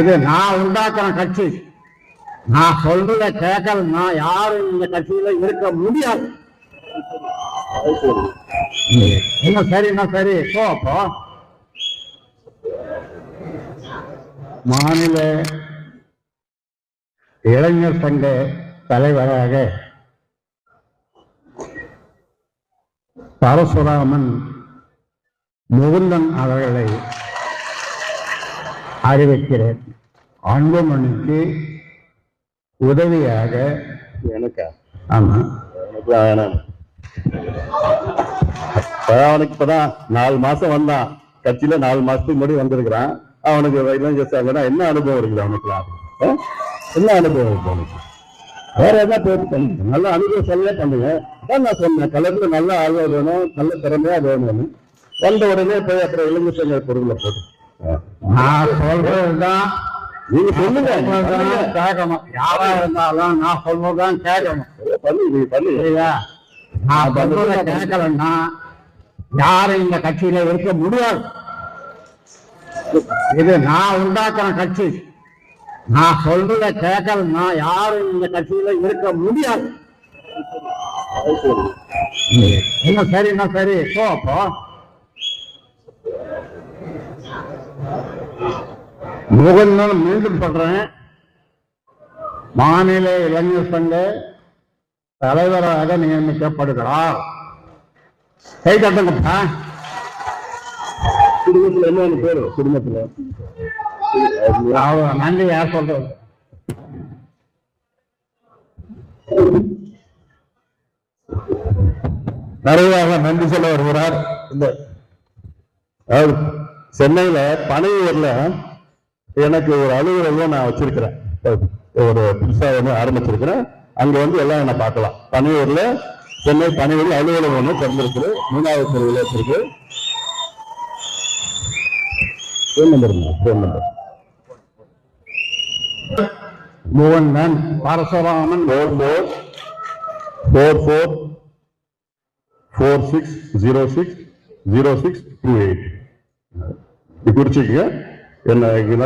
இது நான் உண்டாக்குற கட்சி. நான் சொல்றத கேட்கலன்னா யாரும் இந்த கட்சியில இருக்க முடியாது. என்ன சரி போ. அப்போ மாநில இளைஞர் சங்க தலைவராக பரசுராமன் முகுந்தன் அவர்களை அறிவிக்கிறேன். அன்புமணிக்கு உதவியாக எனக்கா? ஆமா, அவனுக்கு இப்பதான் 4 மாசம் வந்தான். கட்சியில 4 மாசத்துக்கு முன்னாடி வந்திருக்கிறான். அவனுக்கு என்ன அனுபவம் இருக்குது? அவனுக்கு என்ன அனுபவம் இருக்கு? அவனுக்கு வேற என்ன பேர் பண்ணுங்க, நல்ல அனுபவம் சொல்ல பண்ணுங்க. அதான் நான் சொன்னேன், கலந்து நல்ல ஆழ்வா வேணும், நல்ல திறமையா வேணும். வந்த உடனே போய் அப்புறம் இளைஞர் சங்க பொருளை போட்டு நான் சொல்றதுதான் நீங்க சொல்லுங்க, கேட்கணும். யாரா இருந்தாலும் நான் சொல்றதுதான் கேட்கணும். பண்ணு. நான் சொல்றத கேட்கலன்னா யாரும் இந்த கட்சியில இருக்க முடியாது. இது நான் உண்டாக்குற கட்சி. நான் சொல்றத கேட்கலன்னா யாரும் இந்த கட்சியில இருக்க முடியாது. என்ன சரி போ. அப்போ முகந்தன் மீண்டும் சொல்றேன், மாநில இளைஞர் சங்க தலைவராக நியமிக்கப்படுகிறார். கை தட்டுங்கப்பா. குடும்பத்துல என்ன பேரு? குடும்பத்துல நன்றி யார் சொல்றது? நிறைவாக நன்றி சொல்ல வருகிறார். இந்த சென்னையில பனையூர்ல எனக்கு ஒரு அலுவலகம் நான் வச்சிருக்கிறேன். ஒரு புதுசா ஆரம்பிச்சிருக்கிறேன். அங்க எல்லாம் என்ன பார்க்கலாம். பனையூர்ல சென்னை பனையூர்ல அலுவலகம் ஒன்று திறந்திருக்கு. 3வது தெருவில் இருக்கு. Phone number Mukunthan Parasuraman 4446060628 குறிச்சிக்க. என்ன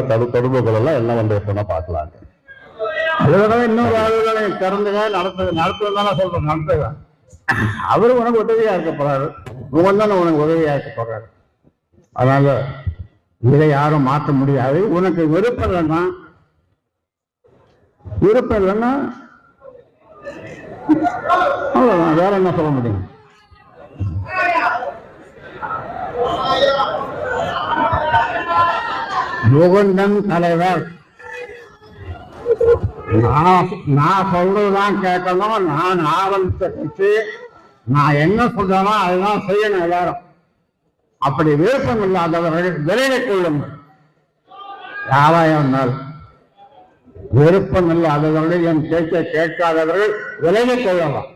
தொடர்புகள் எல்லாம் எப்படின்னா பார்க்கலாம். அலுவலகம் இன்னொரு ஆளுகளை திறந்துங்க நடத்துவதான சொல்றேன். நடத்துவேன். அவரு உனக்கு உதவியா இருக்க போறாரு. முகந்தன் உனக்கு உதவியா இருக்க போறாரு. அதனால இதை யாரும் மாற்ற முடியாது. உனக்கு விருப்பம் இல்லைன்னா அவ்வளவுதான். வேற என்ன சொல்ல முடியும்? முகுந்தன் தலைவர், நான் சொல்றதுதான் கேட்கணும். நான் ஆரம்பிச்ச கட்சி. நான் என்ன சொல்றேனோ அதுதான் செய்யணும் எல்லாரும். அப்படி விருப்பம் இல்லாதவர்கள் விலகிக் கொள்ளுங்கள். யாராயிருந்தால் விருப்பம் இல்லாதவர்கள், என் பேச்சை கேட்காதவர்கள் விலகிக் கொள்ளலாம்.